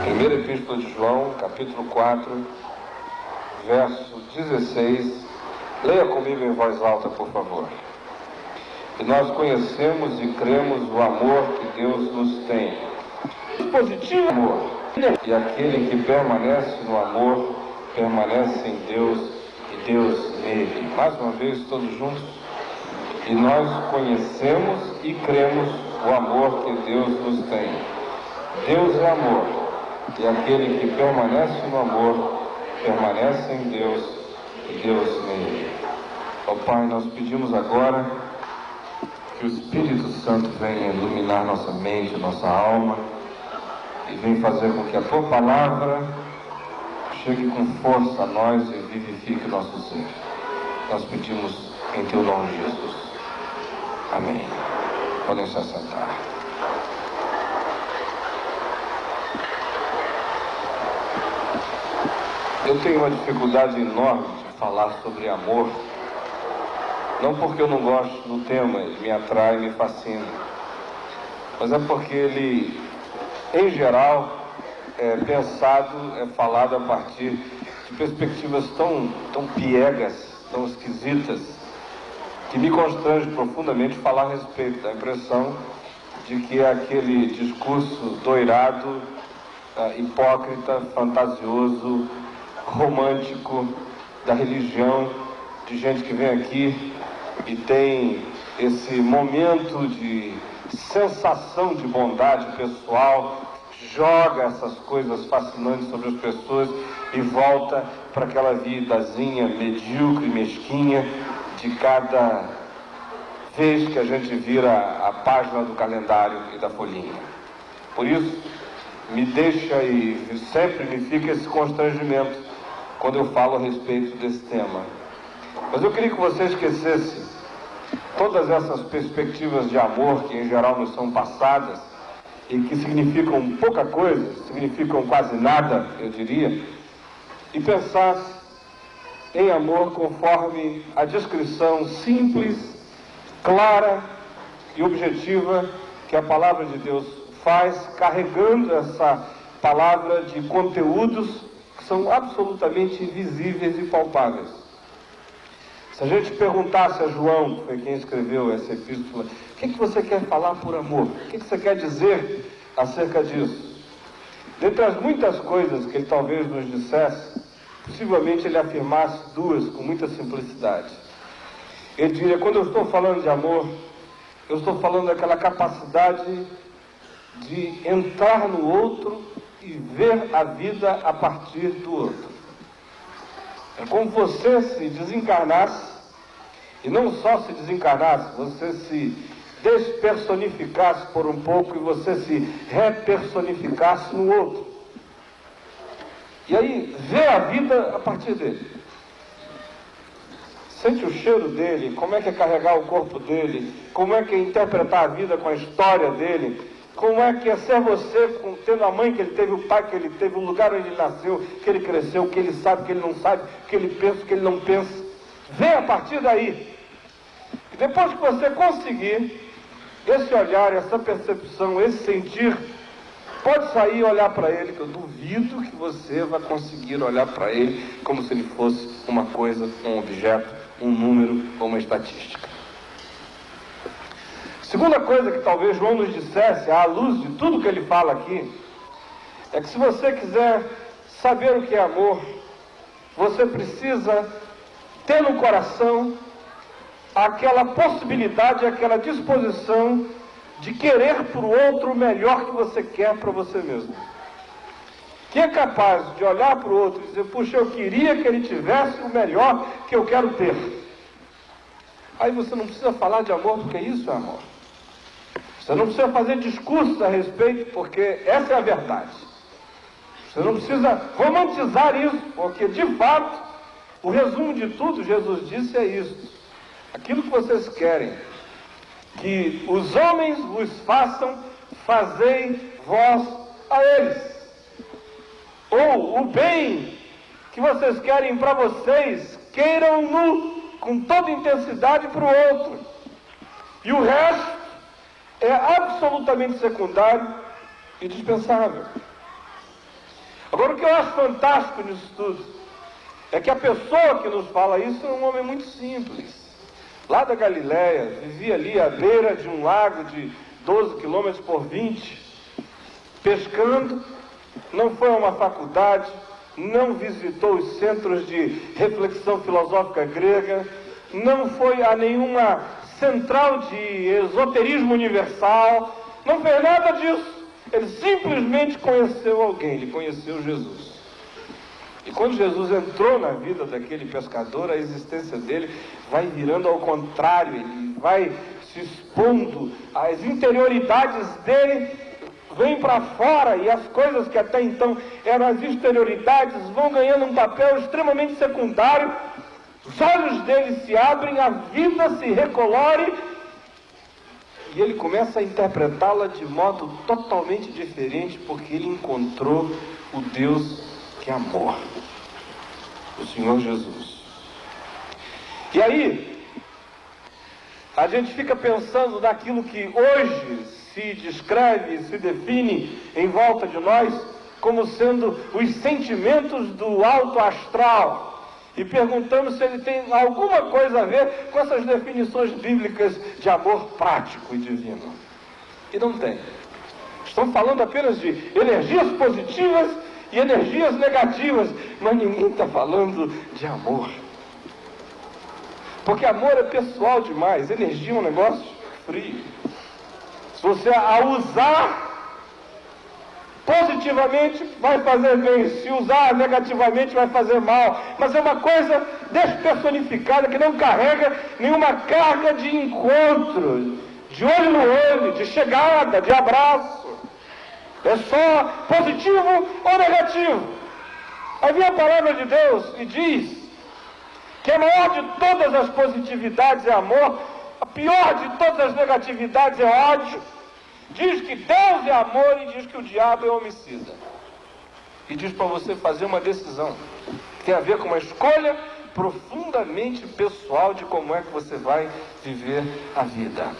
Primeira Epístola de João, capítulo 4, verso 16. Leia comigo em voz alta, por favor. E nós conhecemos e cremos o amor que Deus nos tem. Positivo amor. E aquele que permanece no amor, permanece em Deus e Deus nele. Mais uma vez, todos juntos. E nós conhecemos e cremos o amor que Deus nos tem. Deus é amor. E aquele que permanece no amor, permanece em Deus e Deus nele. Ó Pai, nós pedimos agora que o Espírito Santo venha iluminar nossa mente, nossa alma, e venha fazer com que a Tua palavra chegue com força a nós e vivifique o nosso ser. Nós pedimos em Teu nome, Jesus. Amém. Podem se assentar. Eu tenho uma dificuldade enorme de falar sobre amor, não porque eu não gosto do tema, ele me atrai, me fascina, mas é porque ele, em geral, é pensado, é falado a partir de perspectivas tão piegas, tão esquisitas, que me constrange profundamente falar a respeito. Dá a impressão de que é aquele discurso doirado, hipócrita, fantasioso, romântico da religião, de gente que vem aqui e tem esse momento de sensação de bondade pessoal, joga essas coisas fascinantes sobre as pessoas e volta para aquela vidazinha medíocre, mesquinha, de cada vez que a gente vira a página do calendário e da folhinha. Por isso, me deixa e sempre me fica esse constrangimento quando eu falo a respeito desse tema. Mas eu queria que você esquecesse todas essas perspectivas de amor que em geral nos são passadas e que significam pouca coisa, significam quase nada, eu diria, e pensasse em amor conforme a descrição simples, clara e objetiva que a palavra de Deus faz, carregando essa palavra de conteúdos que são absolutamente visíveis e palpáveis. Se a gente perguntasse a João, que foi quem escreveu essa epístola, o que você quer falar por amor? O que você quer dizer acerca disso? Dentre as muitas coisas que ele talvez nos dissesse, possivelmente ele afirmasse duas com muita simplicidade. Ele diria: quando eu estou falando de amor, eu estou falando daquela capacidade de entrar no outro e ver a vida a partir do outro. É como você se desencarnasse, e não só se desencarnasse, você se despersonificasse por um pouco e você se repersonificasse no outro. E aí, vê a vida a partir dele. Sente o cheiro dele, como é que é carregar o corpo dele, como é que é interpretar a vida com a história dele, como é que é ser você, tendo a mãe que ele teve, o pai que ele teve, o lugar onde ele nasceu, que ele cresceu, o que ele sabe, o que ele não sabe, o que ele pensa, o que ele não pensa. Vê a partir daí. E depois que você conseguir esse olhar, essa percepção, esse sentir, pode sair e olhar para ele, que eu duvido que você vai conseguir olhar para ele como se ele fosse uma coisa, um objeto, um número ou uma estatística. Segunda coisa que talvez João nos dissesse, à luz de tudo que ele fala aqui, é que se você quiser saber o que é amor, você precisa ter no coração aquela possibilidade, aquela disposição de querer para o outro o melhor que você quer para você mesmo. Que é capaz de olhar para o outro e dizer: puxa, eu queria que ele tivesse o melhor que eu quero ter. Aí você não precisa falar de amor, porque isso é amor. Você não precisa fazer discursos a respeito, porque essa é a verdade. Você não precisa romantizar isso, porque de fato, o resumo de tudo, Jesus disse, é isso. Aquilo que vocês querem que os homens vos façam, fazei vós a eles. Ou o bem que vocês querem para vocês, queiram-no com toda intensidade para o outro. E o resto é absolutamente secundário e dispensável. Agora, o que eu acho fantástico nisso tudo é que a pessoa que nos fala isso é um homem muito simples. Lá da Galileia, vivia ali à beira de um lago de 12 quilômetros por 20, pescando, não foi a uma faculdade, não visitou os centros de reflexão filosófica grega, não foi a nenhuma central de esoterismo universal, não fez nada disso. Ele simplesmente conheceu alguém, ele conheceu Jesus. E quando Jesus entrou na vida daquele pescador, a existência dele vai virando ao contrário, ele vai se expondo, as interioridades dele vêm para fora, e as coisas que até então eram as exterioridades vão ganhando um papel extremamente secundário. Os olhos dele se abrem, a vida se recolore, e ele começa a interpretá-la de modo totalmente diferente, porque ele encontrou o Deus que é amor, o Senhor Jesus. E aí, a gente fica pensando naquilo que hoje se descreve, se define em volta de nós como sendo os sentimentos do alto astral, e perguntamos se ele tem alguma coisa a ver com essas definições bíblicas de amor prático e divino. E não tem. Estão falando apenas de energias positivas e energias negativas, mas ninguém está falando de amor. Porque amor é pessoal demais, energia é um negócio frio. Se você a usar positivamente, vai fazer bem. Se usar negativamente, vai fazer mal. Mas é uma coisa despersonificada, que não carrega nenhuma carga de encontro, de olho no olho, de chegada, de abraço. É só positivo ou negativo. Aí vem a palavra de Deus e diz que a maior de todas as positividades é amor, a pior de todas as negatividades é ódio. Diz que Deus é amor e diz que o diabo é homicida. E diz para você fazer uma decisão. Tem a ver com uma escolha profundamente pessoal de como é que você vai viver a vida.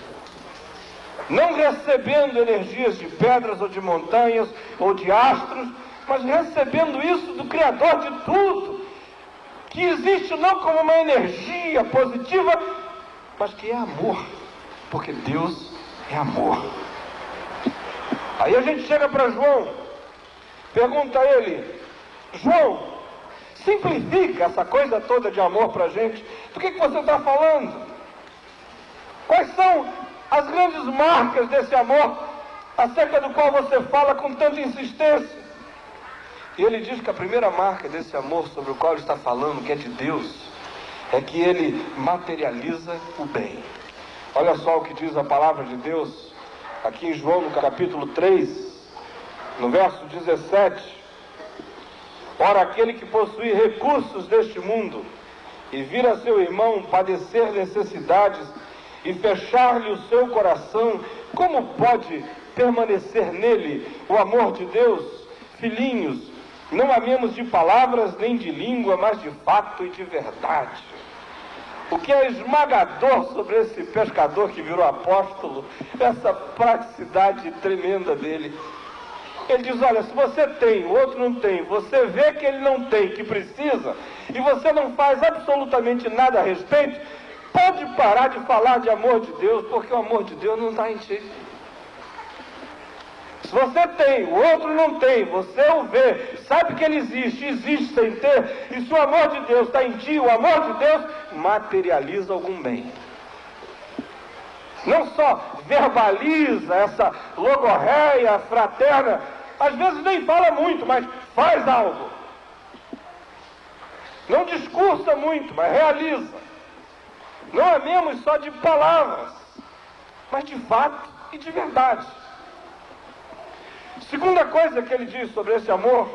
Não recebendo energias de pedras ou de montanhas ou de astros, mas recebendo isso do Criador de tudo, que existe não como uma energia positiva, mas que é amor, porque Deus é amor. Aí a gente chega para João, pergunta a ele: João, simplifica essa coisa toda de amor para a gente. Do que você está falando? Quais são as grandes marcas desse amor, acerca do qual você fala com tanta insistência? E ele diz que a primeira marca desse amor sobre o qual ele está falando, que é de Deus, é que ele materializa o bem. Olha só o que diz a palavra de Deus, aqui em João, no capítulo 3, no verso 17. Ora, aquele que possui recursos deste mundo e vir a seu irmão padecer necessidades e fechar-lhe o seu coração, como pode permanecer nele o amor de Deus? Filhinhos, não amemos de palavras nem de língua, mas de fato e de verdade. O que é esmagador sobre esse pescador que virou apóstolo, essa praticidade tremenda dele. Ele diz: olha, se você tem, o outro não tem, você vê que ele não tem, que precisa, e você não faz absolutamente nada a respeito, pode parar de falar de amor de Deus, porque o amor de Deus não está em ti. Se você tem, o outro não tem, você o vê, sabe que ele existe sem ter, e se o amor de Deus está em ti, o amor de Deus materializa algum bem. Não só verbaliza essa logorreia fraterna, às vezes nem fala muito, mas faz algo. Não discursa muito, mas realiza. Não amemos só de palavras, mas de fato e de verdade. Segunda coisa que ele diz sobre esse amor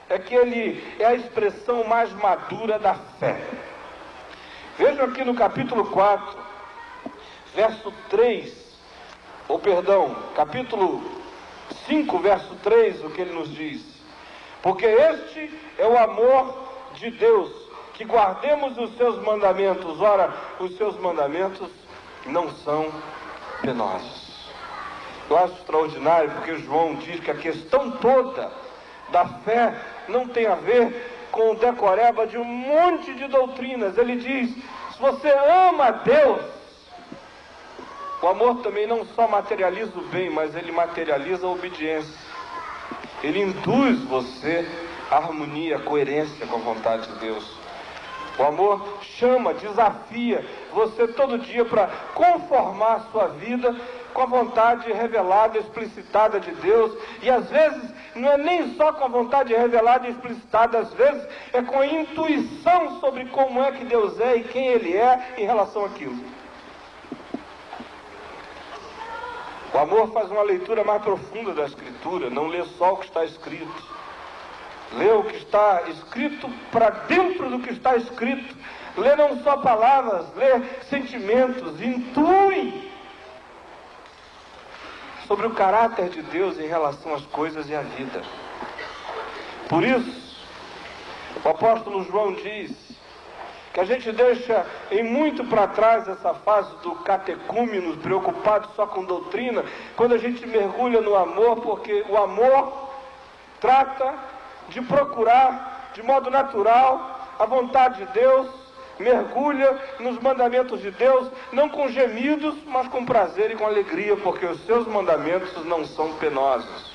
é que ele é a expressão mais madura da fé. Vejam aqui no capítulo 4, verso 3, capítulo 5, verso 3, o que ele nos diz. Porque este é o amor de Deus, que guardemos os seus mandamentos. Ora, os seus mandamentos não são penosos. Eu acho extraordinário porque João diz que a questão toda da fé não tem a ver com o decoreba de um monte de doutrinas. Ele diz, se você ama a Deus, o amor também não só materializa o bem, mas ele materializa a obediência. Ele induz você à harmonia, à coerência com a vontade de Deus. O amor chama, desafia você todo dia para conformar a sua vida com a vontade revelada, explicitada de Deus. E às vezes não é nem só com a vontade revelada e explicitada, às vezes é com a intuição sobre como é que Deus é e quem Ele é em relação àquilo. O amor faz uma leitura mais profunda da Escritura, não lê só o que está escrito. Lê o que está escrito para dentro do que está escrito. Lê não só palavras, lê sentimentos, intui sobre o caráter de Deus em relação às coisas e à vida. Por isso, o apóstolo João diz que a gente deixa em muito para trás essa fase do catecúmeno, preocupado só com doutrina, quando a gente mergulha no amor, porque o amor trata de procurar de modo natural a vontade de Deus, mergulha nos mandamentos de Deus, não com gemidos, mas com prazer e com alegria, porque os seus mandamentos não são penosos.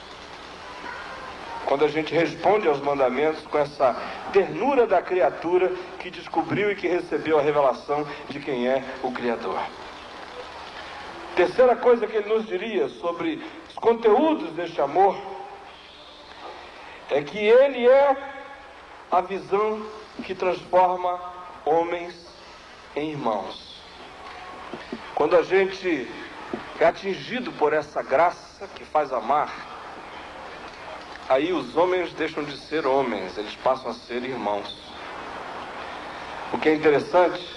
Quando a gente responde aos mandamentos com essa ternura da criatura que descobriu e que recebeu a revelação de quem é o Criador. Terceira coisa que ele nos diria sobre os conteúdos deste amor é que ele é a visão que transforma homens em irmãos. Quando a gente é atingido por essa graça que faz amar, aí os homens deixam de ser homens, eles passam a ser irmãos. O que é interessante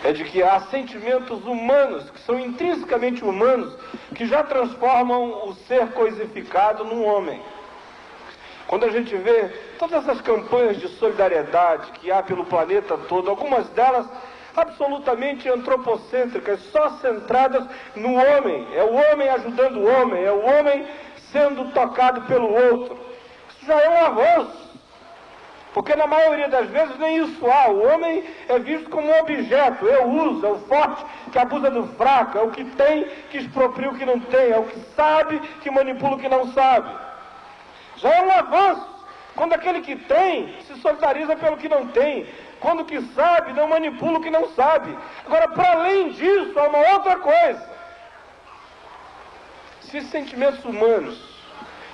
é de que há sentimentos humanos, que são intrinsecamente humanos, que já transformam o ser coisificado num homem. Quando a gente vê todas essas campanhas de solidariedade que há pelo planeta todo, algumas delas absolutamente antropocêntricas, só centradas no homem. É o homem ajudando o homem, é o homem sendo tocado pelo outro. Isso já é um avanço. Porque na maioria das vezes nem isso há. O homem é visto como um objeto, é o uso, é o forte que abusa do fraco, é o que tem que expropria o que não tem, é o que sabe que manipula o que não sabe. Já é um avanço, quando aquele que tem se solidariza pelo que não tem, quando o que sabe não manipula o que não sabe. Agora, para além disso, há uma outra coisa. Se sentimentos humanos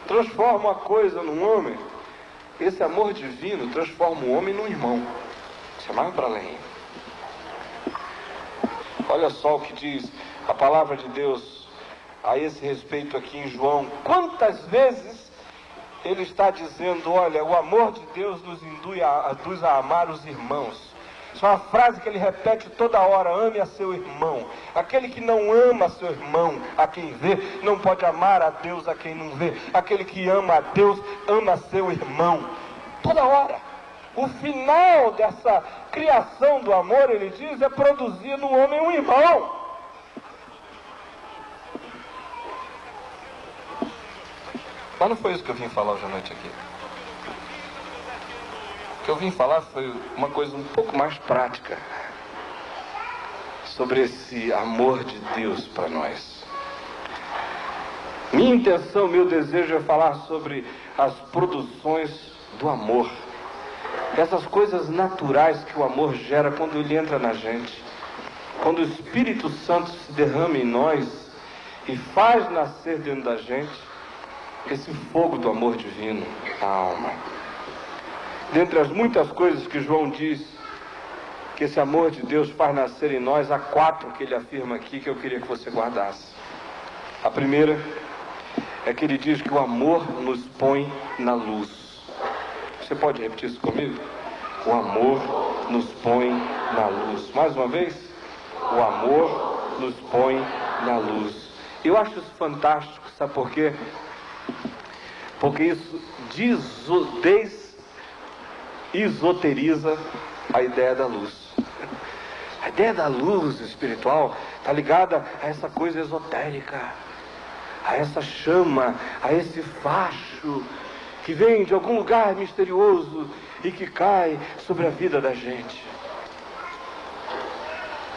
transformam a coisa num homem, esse amor divino transforma o homem num irmão. Isso é mais para além. Olha só o que diz a palavra de Deus a esse respeito aqui em João. Quantas vezes ele está dizendo, olha, o amor de Deus nos induz a amar os irmãos. Isso é uma frase que ele repete toda hora, ame a seu irmão. Aquele que não ama seu irmão, a quem vê, não pode amar a Deus a quem não vê. Aquele que ama a Deus, ama seu irmão. Toda hora. O final dessa criação do amor, ele diz, é produzir no homem um irmão. Mas não foi isso que eu vim falar hoje à noite aqui. O que eu vim falar foi uma coisa um pouco mais prática sobre esse amor de Deus para nós. Minha intenção, meu desejo é falar sobre as produções do amor. Essas coisas naturais que o amor gera quando ele entra na gente. Quando o Espírito Santo se derrama em nós e faz nascer dentro da gente esse fogo do amor divino na alma. Dentre as muitas coisas que João diz que esse amor de Deus faz nascer em nós, há 4 que ele afirma aqui que eu queria que você guardasse. A primeira é que ele diz que o amor nos põe na luz. Você pode repetir isso comigo? O amor nos põe na luz. Mais uma vez, o amor nos põe na luz. Eu acho isso fantástico, sabe por quê? Porque isso esoteriza a ideia da luz. A ideia da luz espiritual está ligada a essa coisa esotérica, a essa chama, a esse facho que vem de algum lugar misterioso e que cai sobre a vida da gente.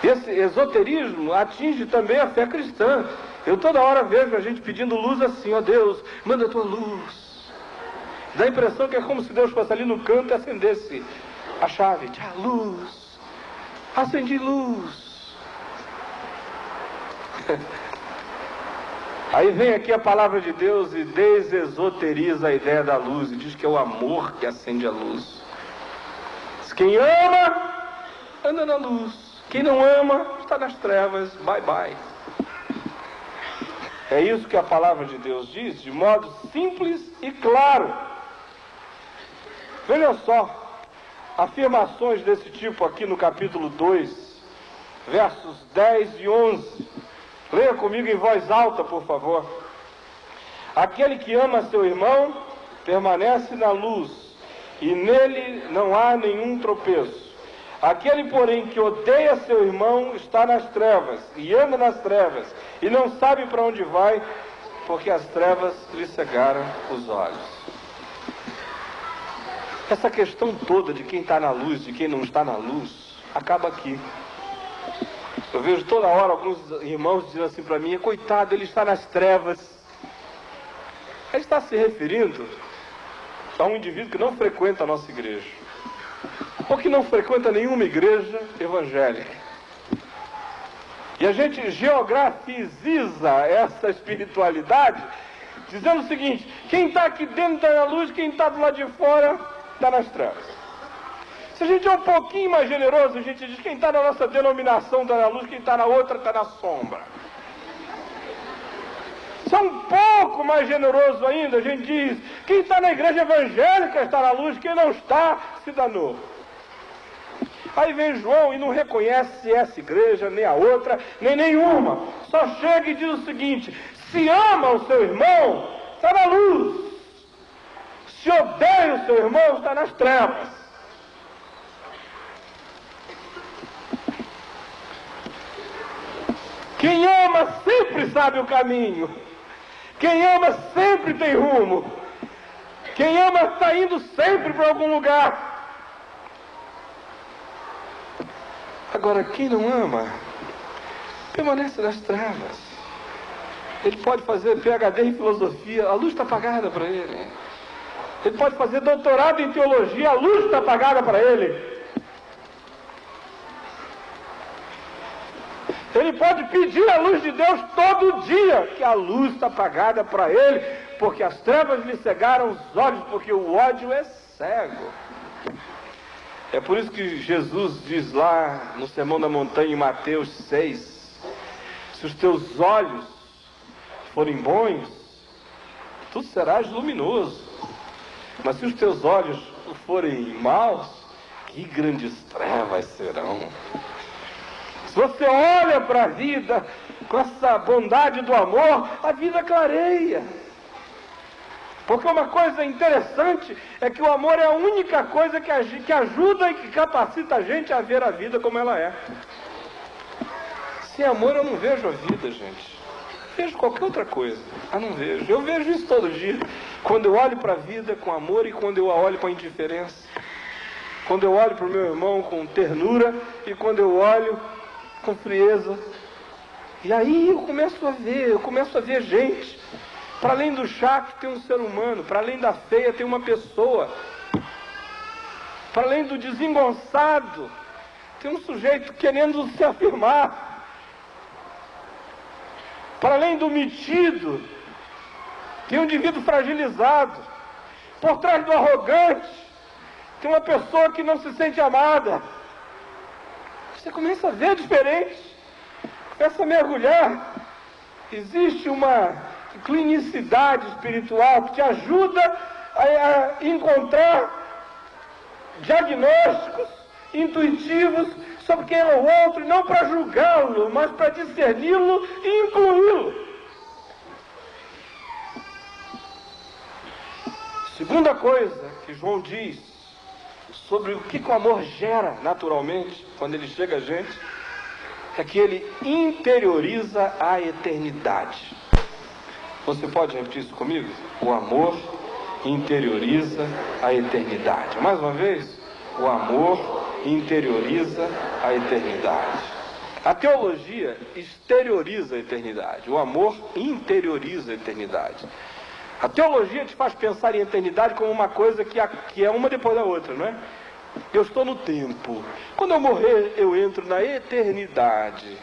Esse esoterismo atinge também a fé cristã. Eu toda hora vejo a gente pedindo luz assim, ó Deus, manda a tua luz. Dá a impressão que é como se Deus fosse ali no canto e acendesse a chave. Tchau, luz. Acendi luz. Aí vem aqui a palavra de Deus e desesoteriza a ideia da luz e diz que é o amor que acende a luz. Diz, quem ama, anda na luz. Quem não ama, está nas trevas. Bye, bye. É isso que a palavra de Deus diz, de modo simples e claro. Veja só. Afirmações desse tipo aqui no capítulo 2, versos 10 e 11. Leia comigo em voz alta, por favor. Aquele que ama seu irmão permanece na luz, e nele não há nenhum tropeço. Aquele, porém, que odeia seu irmão está nas trevas, e anda nas trevas, e não sabe para onde vai, porque as trevas lhe cegaram os olhos. Essa questão toda de quem está na luz, de quem não está na luz, acaba aqui. Eu vejo toda hora alguns irmãos dizendo assim para mim, coitado, ele está nas trevas. Ele está se referindo a um indivíduo que não frequenta a nossa igreja, ou que não frequenta nenhuma igreja evangélica. E a gente geografiziza essa espiritualidade, dizendo o seguinte, quem está aqui dentro está na luz, quem está do lado de fora está nas trevas. Se a gente é um pouquinho mais generoso, a gente diz quem está na nossa denominação está na luz, quem está na outra está na sombra. Se é um pouco mais generoso ainda, a gente diz quem está na igreja evangélica está na luz, quem não está se danou. Aí vem João e não reconhece essa igreja, nem a outra, nem nenhuma. Só chega e diz o seguinte, se ama o seu irmão, está na luz. Se odeia o seu irmão, está nas trevas. Quem ama sempre sabe o caminho. Quem ama sempre tem rumo. Quem ama está indo sempre para algum lugar. Agora, quem não ama, permanece nas trevas. Ele pode fazer PhD em filosofia, a luz está apagada para ele. Ele pode fazer doutorado em teologia, a luz está apagada para ele. Ele pode pedir a luz de Deus todo dia, que a luz está apagada para ele, porque as trevas lhe cegaram os olhos, porque o ódio é cego. É por isso que Jesus diz lá no Sermão da Montanha, em Mateus 6, se os teus olhos forem bons, tu serás luminoso. Mas se os teus olhos forem maus, que grandes trevas serão. Se você olha para a vida com essa bondade do amor, a vida clareia. Porque uma coisa interessante é que o amor é a única coisa que ajuda e que capacita a gente a ver a vida como ela é. Sem amor eu não vejo a vida, gente. Vejo qualquer outra coisa. Não vejo. Eu vejo isso todo dia. Quando eu olho para a vida com amor e quando eu a olho com indiferença. Quando eu olho para o meu irmão com ternura e quando eu olho com frieza. E aí eu começo a ver gente. Para além do chato tem um ser humano. Para além da feia tem uma pessoa. Para além do desengonçado tem um sujeito querendo se afirmar. Para além do metido, tem um indivíduo fragilizado. Por trás do arrogante, tem uma pessoa que não se sente amada. Você começa a ver diferente, começa a mergulhar. Existe uma clinicidade espiritual que te ajuda a encontrar diagnósticos intuitivos sobre quem é o outro, não para julgá-lo, mas para discerni-lo e incluí-lo. Segunda coisa que João diz sobre o que o amor gera naturalmente, quando ele chega a gente, é que ele interioriza a eternidade. Você pode repetir isso comigo? O amor interioriza a eternidade. Mais uma vez, o amor interioriza a eternidade. A teologia exterioriza a eternidade. O amor interioriza a eternidade. A teologia te faz pensar em eternidade como uma coisa que é uma depois da outra, não é? Eu estou no tempo. Quando eu morrer, eu entro na eternidade.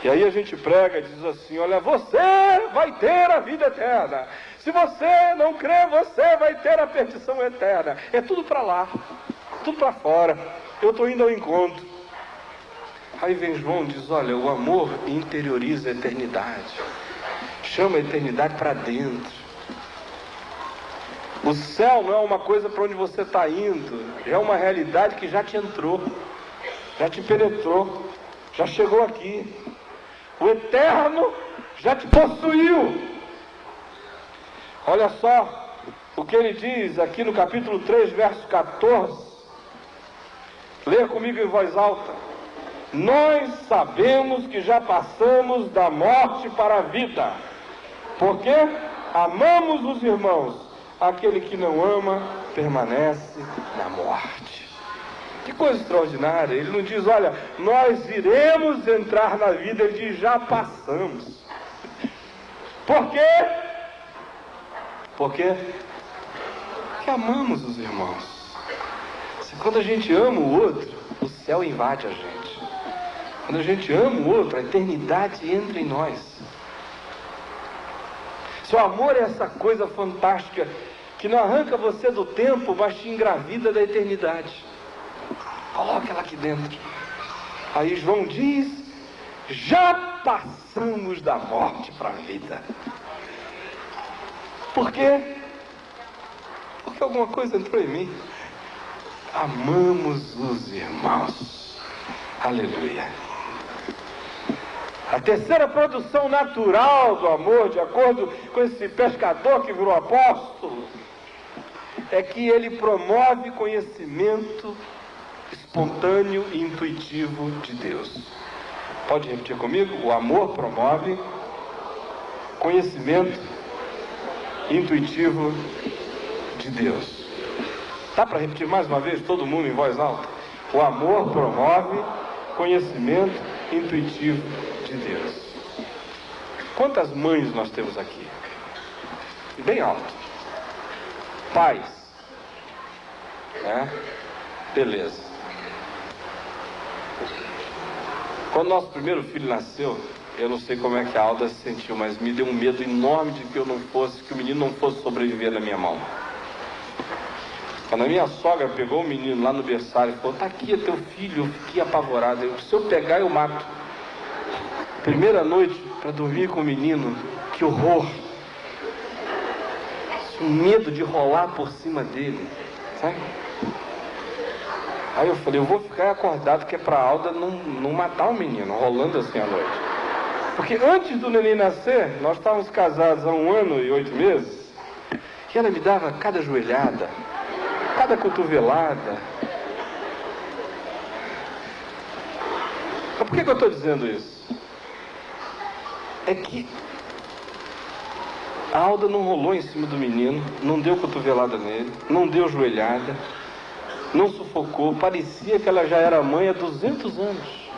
E aí a gente prega e diz assim: olha, você vai ter a vida eterna. Se você não crê, você vai ter a perdição eterna. É tudo para lá, tudo para fora. Eu estou indo ao encontro. Aí vem João e diz: olha, o amor interioriza a eternidade. Chama a eternidade para dentro. O céu não é uma coisa para onde você está indo. É uma realidade que já te entrou, já te penetrou, já chegou aqui. O eterno já te possuiu. Olha só o que ele diz aqui no capítulo 3, verso 14. Leia comigo em voz alta. Nós sabemos que já passamos da morte para a vida, porque amamos os irmãos. Aquele que não ama permanece na morte. Que coisa extraordinária. Ele não diz: olha, nós iremos entrar na vida. Ele diz: já passamos. Por quê? Por quê? Porque amamos os irmãos. Quando a gente ama o outro, o céu invade a gente. Quando a gente ama o outro, a eternidade entra em nós. Seu amor é essa coisa fantástica que não arranca você do tempo, mas te engravida da eternidade. Coloca ela aqui dentro. Aí João diz: já passamos da morte para a vida. Por quê? Porque alguma coisa entrou em mim. Amamos os irmãos. Aleluia. A terceira produção natural do amor, de acordo com esse pescador que virou apóstolo, é que ele promove conhecimento espontâneo e intuitivo de Deus. Pode repetir comigo? O amor promove conhecimento intuitivo de Deus. Dá para repetir mais uma vez, todo mundo em voz alta? O amor promove conhecimento intuitivo de Deus. Quantas mães nós temos aqui? Bem alto. Pais. Beleza. Quando nosso primeiro filho nasceu, eu não sei como é que a Alda se sentiu, mas me deu um medo enorme de que o menino não fosse sobreviver na minha mão. Quando a minha sogra pegou o menino lá no berçário e falou: tá aqui, é teu filho, eu fiquei apavorado. Se eu pegar, eu mato. Primeira noite para dormir com o menino, que horror. Um medo de rolar por cima dele, sabe? Aí eu falei: eu vou ficar acordado, que é para a Alda não matar o menino, rolando assim à noite. Porque antes do neném nascer, nós estávamos casados há 1 ano e 8 meses, e ela me dava cada joelhada, cada cotovelada. Mas por que eu estou dizendo isso? É que a Alda não rolou em cima do menino, não deu cotovelada nele, não deu joelhada, não sufocou, parecia que ela já era mãe há 200 anos.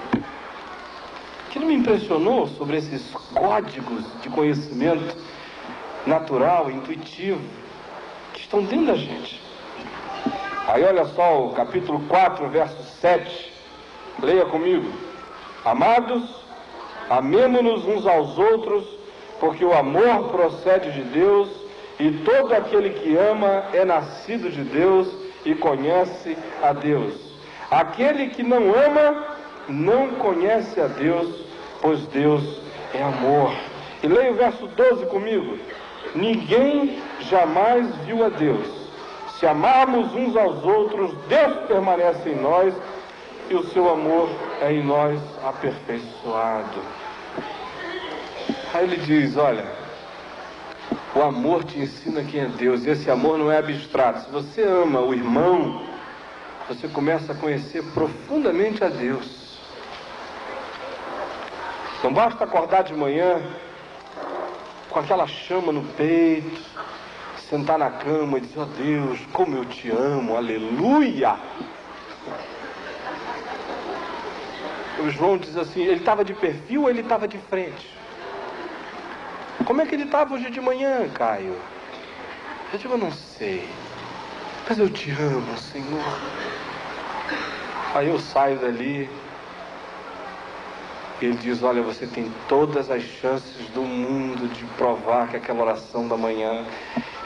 O que não me impressionou sobre esses códigos de conhecimento natural, intuitivo, que estão dentro da gente. Aí olha só o capítulo 4, verso 7. Leia comigo. Amados, amemo-nos uns aos outros, porque o amor procede de Deus, e todo aquele que ama é nascido de Deus e conhece a Deus. Aquele que não ama não conhece a Deus, pois Deus é amor. E leia o verso 12 comigo. Ninguém jamais viu a Deus. Se amarmos uns aos outros, Deus permanece em nós e o seu amor é em nós aperfeiçoado. Aí ele diz: olha, O amor te ensina quem é Deus. E esse amor não é abstrato. Se você ama o irmão, você começa a conhecer profundamente a Deus. Não basta acordar de manhã com aquela chama no peito, sentar na cama e dizer: ó Deus, como eu te amo, aleluia. O João diz assim: ele estava de perfil ou ele estava de frente? Como é que ele estava hoje de manhã, Caio? Eu digo: eu não sei, mas eu te amo, Senhor. Aí eu saio dali e ele diz: olha, você tem todas as chances do mundo de provar que aquela oração da manhã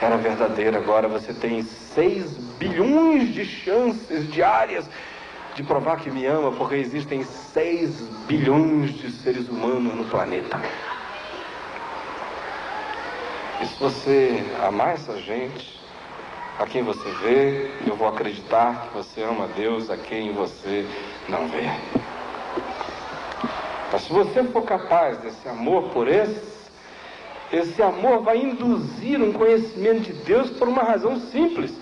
era verdadeira. Agora você tem 6 bilhões de chances diárias de provar que me ama, porque existem 6 bilhões de seres humanos no planeta. E se você amar essa gente, a quem você vê, eu vou acreditar que você ama a Deus a quem você não vê. Mas se você for capaz desse amor por esse amor vai induzir um conhecimento de Deus por uma razão simples.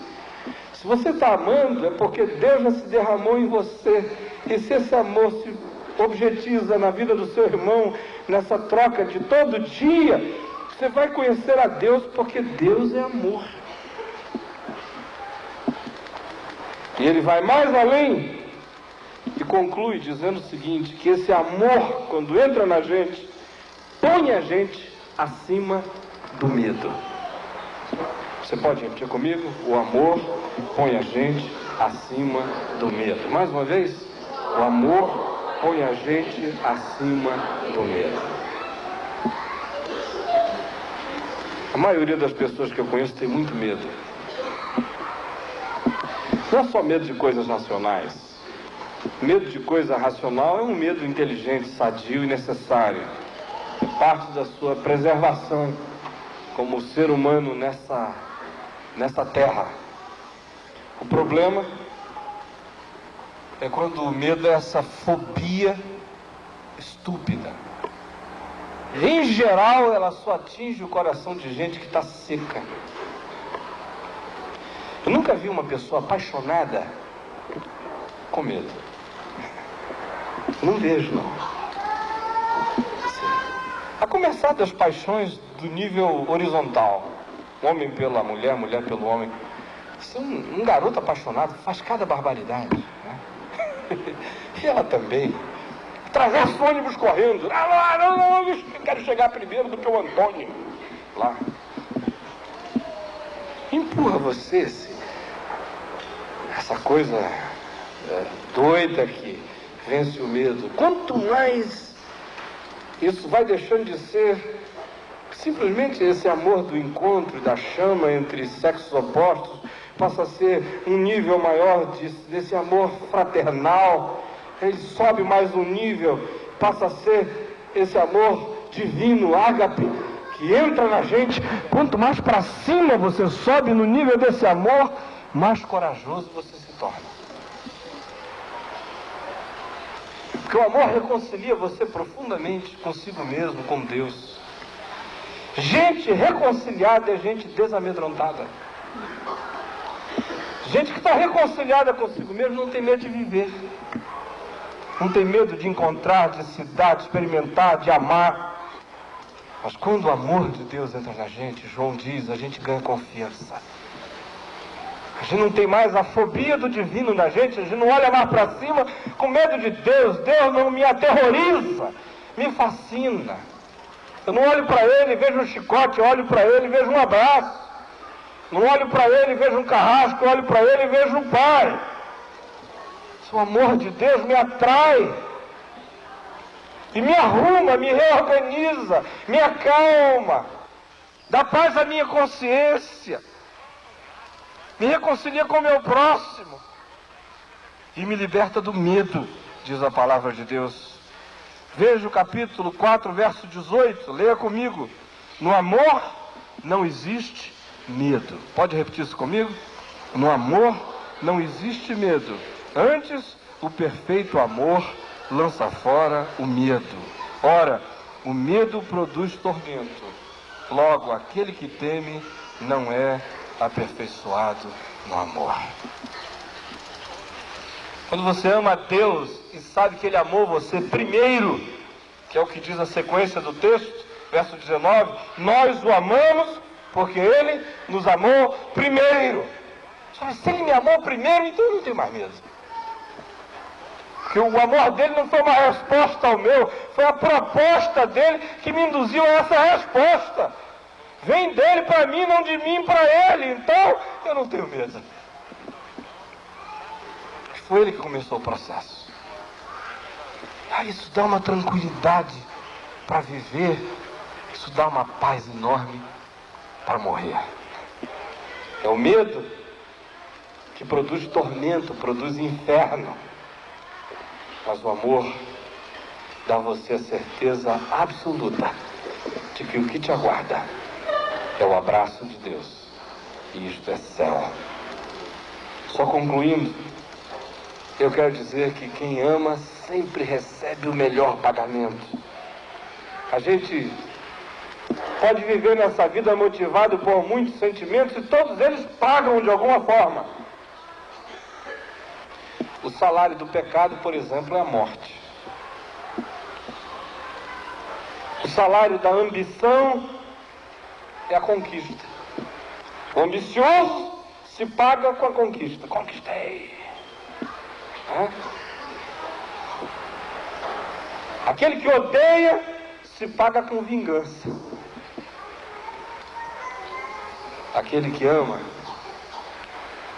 Se você está amando, é porque Deus já se derramou em você. E se esse amor se objetiza na vida do seu irmão, nessa troca de todo dia, você vai conhecer a Deus, porque Deus é amor. E ele vai mais além e conclui dizendo o seguinte: que esse amor, quando entra na gente, põe a gente acima do medo. Você pode repetir comigo? O amor põe a gente acima do medo. Mais uma vez: o amor põe a gente acima do medo. A maioria das pessoas que eu conheço tem muito medo. Não é só medo de coisas nacionais. Medo de coisa racional é um medo inteligente, sadio e necessário. É parte da sua preservação como ser humano nessa terra. O problema é quando o medo é essa fobia estúpida. Em geral, ela só atinge o coração de gente que está seca. Eu nunca vi uma pessoa apaixonada com medo. Não vejo, não. A começar das paixões do nível horizontal. Homem pela mulher, mulher pelo homem. Se um garoto apaixonado faz cada barbaridade, né? E ela também. Atravessa o ônibus correndo. Não, eu quero chegar primeiro do que o Antônio. Lá. Empurra você, essa coisa doida que vence o medo. Quanto mais isso vai deixando de ser simplesmente esse amor do encontro, da chama entre sexos opostos, passa a ser um nível maior desse amor fraternal. Ele sobe mais um nível, passa a ser esse amor divino, ágape, que entra na gente. Quanto mais para cima você sobe no nível desse amor, mais corajoso você se torna. Porque o amor reconcilia você profundamente consigo mesmo, com Deus. Gente reconciliada é gente desamedrontada. Gente que está reconciliada consigo mesmo não tem medo de viver. Não tem medo de encontrar, de se dar, de experimentar, de amar. Mas quando o amor de Deus entra na gente, João diz, a gente ganha confiança. A gente não tem mais a fobia do divino na gente, a gente não olha mais para cima com medo de Deus. Deus não me aterroriza, me fascina. Eu não olho para ele e vejo um chicote, eu olho para ele e vejo um abraço. Não olho para ele e vejo um carrasco, eu olho para ele e vejo um pai. O amor de Deus me atrai e me arruma, me reorganiza, me acalma, dá paz à minha consciência, me reconcilia com o meu próximo e me liberta do medo, diz a palavra de Deus. Veja o capítulo 4, verso 18, leia comigo. No amor não existe medo. Pode repetir isso comigo? No amor não existe medo. Antes, o perfeito amor lança fora o medo. Ora, o medo produz tormento. Logo, aquele que teme não é aperfeiçoado no amor. Quando você ama a Deus e sabe que Ele amou você primeiro, que é o que diz a sequência do texto, verso 19, nós o amamos porque Ele nos amou primeiro. Se Ele me amou primeiro, então eu não tenho mais medo. Porque o amor dele não foi uma resposta ao meu, foi a proposta dele que me induziu a essa resposta. Vem dele para mim, não de mim para ele. Então, eu não tenho medo. Foi ele que começou o processo. Isso dá uma tranquilidade para viver. Isso dá uma paz enorme para morrer. É o medo que produz tormento, produz inferno. Mas o amor dá a você a certeza absoluta de que o que te aguarda é o abraço de Deus. E isto é céu. Só concluindo, eu quero dizer que quem ama sempre recebe o melhor pagamento. A gente pode viver nessa vida motivado por muitos sentimentos e todos eles pagam de alguma forma. O salário do pecado, por exemplo, é a morte. O salário da ambição é a conquista. O ambicioso se paga com a conquista. Conquistei. Aquele que odeia se paga com vingança. Aquele que ama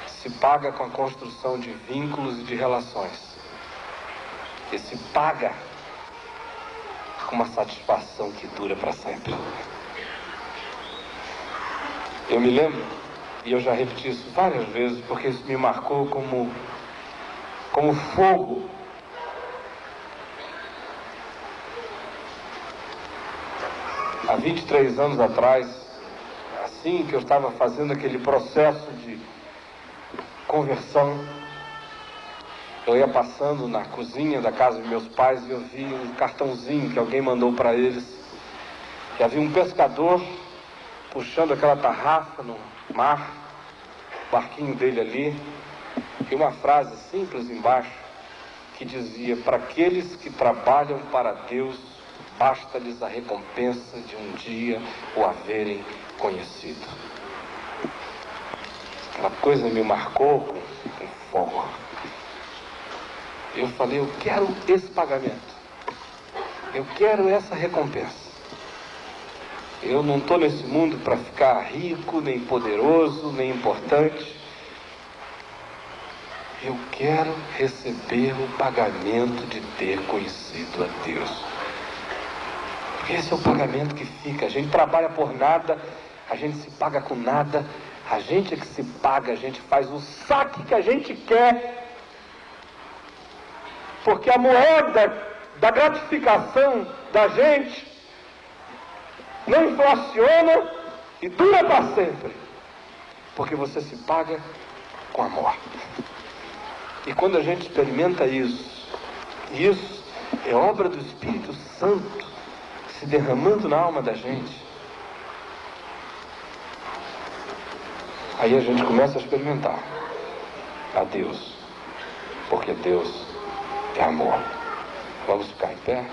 se paga com a construção de vínculos e de relações. E se paga com uma satisfação que dura para sempre. Eu me lembro, e eu já repeti isso várias vezes, porque isso me marcou como fogo. Há 23 anos atrás, assim que eu estava fazendo aquele processo de conversão, eu ia passando na cozinha da casa de meus pais e eu vi um cartãozinho que alguém mandou para eles. E havia um pescador puxando aquela tarrafa no mar, o barquinho dele ali, e uma frase simples embaixo que dizia: para aqueles que trabalham para Deus, basta-lhes a recompensa de um dia o haverem conhecido. Aquela coisa me marcou com fogo. Eu falei, eu quero esse pagamento. Eu quero essa recompensa. Eu não estou nesse mundo para ficar rico, nem poderoso, nem importante. Eu quero receber o pagamento de ter conhecido a Deus. Porque esse é o pagamento que fica. A gente trabalha por nada, a gente se paga com nada. A gente é que se paga, a gente faz o saque que a gente quer. Porque a moeda da gratificação da gente não inflaciona e dura para sempre. Porque você se paga com amor. E quando a gente experimenta isso é obra do Espírito Santo se derramando na alma da gente. Aí a gente começa a experimentar a Deus, porque Deus é amor. Vamos ficar em pé?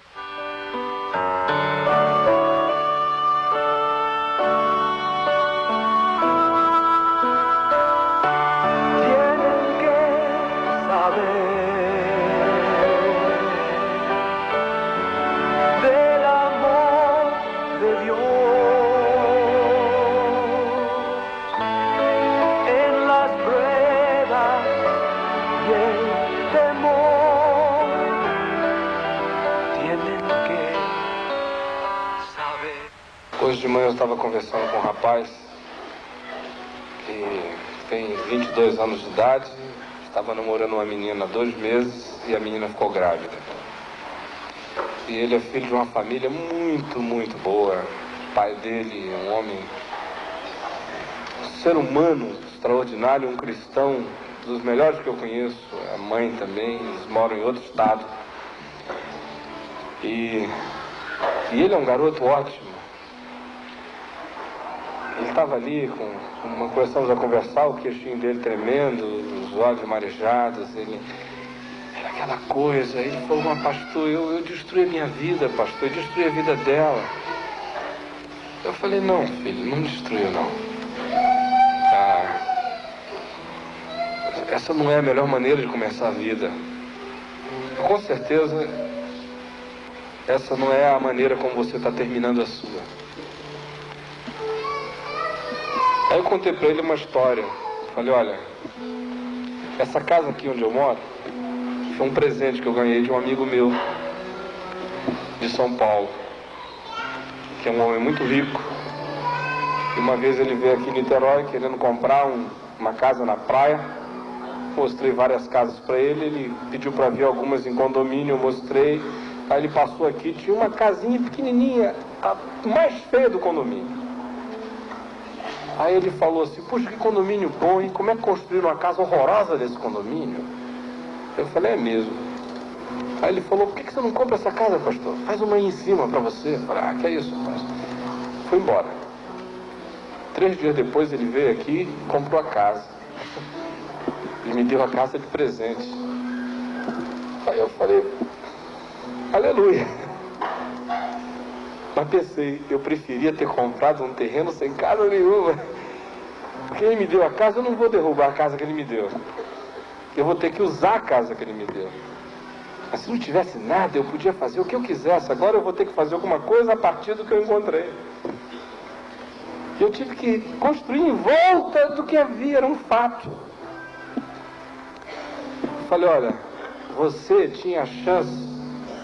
Hoje de manhã eu estava conversando com um rapaz que tem 22 anos de idade, estava namorando uma menina há 2 meses e a menina ficou grávida. E ele é filho de uma família muito, muito boa. O pai dele é um homem, um ser humano extraordinário, um cristão dos melhores que eu conheço. A mãe também, eles moram em outro estado. E ele é um garoto ótimo. Ele estava ali, começamos a conversar, o queixinho dele tremendo, os olhos marejados, ele... Era aquela coisa, ele falou, mas pastor, eu destruí a minha vida, pastor, eu destruí a vida dela. Eu falei, não, filho, não destruiu, não. Essa não é a melhor maneira de começar a vida. Com certeza, essa não é a maneira como você está terminando a sua. Aí eu contei para ele uma história. Falei, olha, essa casa aqui onde eu moro foi um presente que eu ganhei de um amigo meu de São Paulo, que é um homem muito rico. E uma vez ele veio aqui em Niterói querendo comprar uma casa na praia. Mostrei várias casas para ele, ele pediu para ver algumas em condomínio, eu mostrei. Aí ele passou aqui, tinha uma casinha pequenininha, a mais feia do condomínio. Aí ele falou assim, puxa, que condomínio bom, hein? Como é que construíram uma casa horrorosa desse condomínio? Eu falei, é mesmo. Aí ele falou, por que você não compra essa casa, pastor? Faz uma aí em cima para você. Eu falei, que é isso, rapaz? Foi embora. 3 dias depois ele veio aqui e comprou a casa. Ele me deu a casa de presente. Aí eu falei, aleluia. Mas pensei, eu preferia ter comprado um terreno sem casa nenhuma. Porque ele me deu a casa, eu não vou derrubar a casa que ele me deu. Eu vou ter que usar a casa que ele me deu. Mas se não tivesse nada, eu podia fazer o que eu quisesse. Agora eu vou ter que fazer alguma coisa a partir do que eu encontrei. E eu tive que construir em volta do que havia, era um fato. Eu falei, olha, você tinha a chance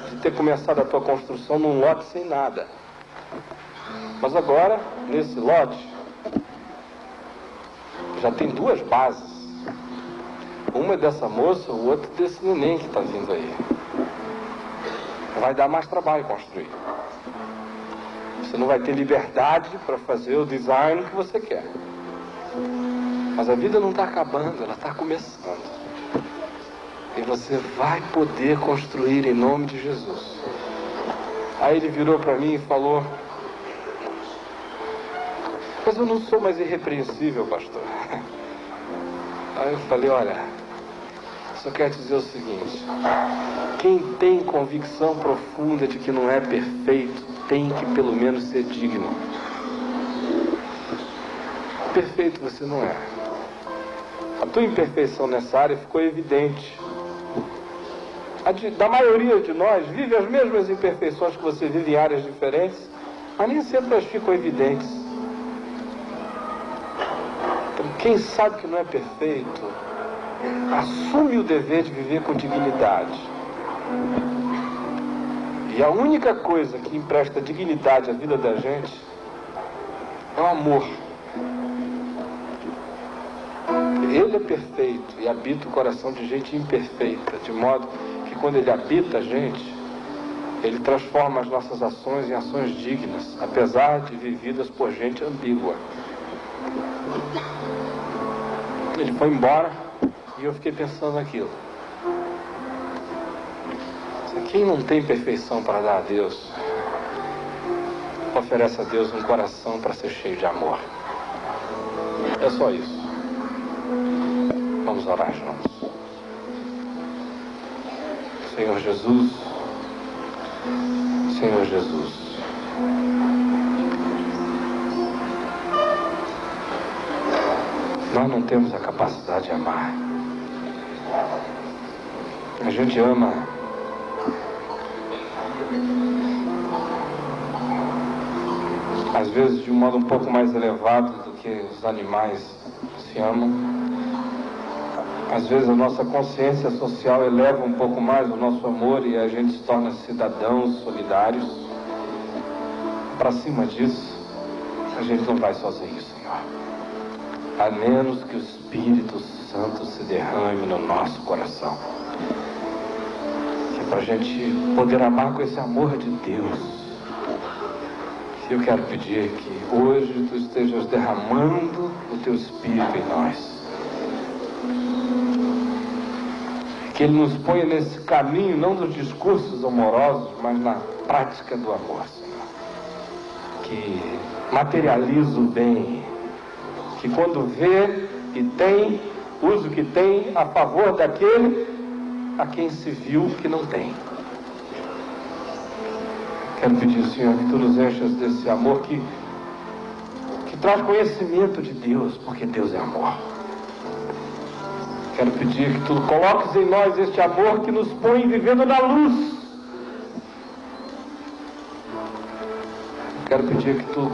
de ter começado a tua construção num lote sem nada. Mas agora, nesse lote, já tem 2 bases. Uma é dessa moça, o outro desse neném que está vindo aí. Vai dar mais trabalho construir. Você não vai ter liberdade para fazer o design que você quer. Mas a vida não está acabando, ela está começando. E você vai poder construir em nome de Jesus. Aí ele virou para mim e falou, mas eu não sou mais irrepreensível, pastor. Aí eu falei, olha, só quero dizer o seguinte, quem tem convicção profunda de que não é perfeito, tem que pelo menos ser digno. Perfeito você não é. A tua imperfeição nessa área ficou evidente. Da maioria de nós vive as mesmas imperfeições que você vive em áreas diferentes, mas nem sempre elas ficam evidentes. Então, quem sabe que não é perfeito, assume o dever de viver com dignidade. E a única coisa que empresta dignidade à vida da gente é o amor. Ele é perfeito e habita o coração de gente imperfeita, de modo que quando ele habita a gente, ele transforma as nossas ações em ações dignas, apesar de vividas por gente ambígua. Ele foi embora e eu fiquei pensando naquilo. Quem não tem perfeição para dar a Deus, oferece a Deus um coração para ser cheio de amor. É só isso. Vamos orar juntos. Senhor Jesus, Senhor Jesus, nós não temos a capacidade de amar. A gente ama às vezes de um modo um pouco mais elevado do que os animais se amam. Às vezes a nossa consciência social eleva um pouco mais o nosso amor e a gente se torna cidadãos solidários. Para cima disso, a gente não vai sozinho, Senhor. A menos que o Espírito Santo se derrame no nosso coração. Que é para a gente poder amar com esse amor de Deus. Eu quero pedir que hoje Tu estejas derramando o Teu Espírito em nós. Que Ele nos ponha nesse caminho, não dos discursos amorosos, mas na prática do amor, Senhor. Que materializa o bem, que quando vê e tem, usa o que tem a favor daquele a quem se viu que não tem. Quero pedir, Senhor, que Tu nos enchas desse amor que traz conhecimento de Deus, porque Deus é amor. Quero pedir que Tu coloques em nós este amor que nos põe vivendo na luz. Quero pedir que Tu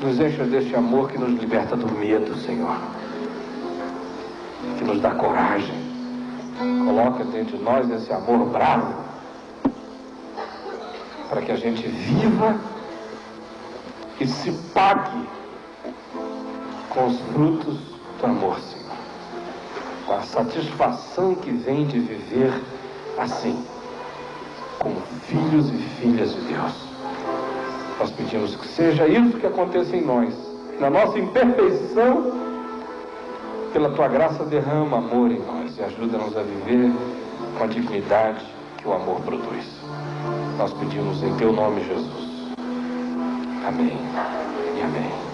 nos enchas deste amor que nos liberta do medo, Senhor, que nos dá coragem. Coloca dentro de nós esse amor bravo, para que a gente viva e se pague com os frutos do amor, Senhor, com a satisfação que vem de viver assim, como filhos e filhas de Deus. Nós pedimos que seja isso que aconteça em nós, na nossa imperfeição, pela Tua graça derrama amor em nós e ajuda-nos a viver com a dignidade que o amor produz. Nós pedimos em Teu nome, Jesus. Amém e amém.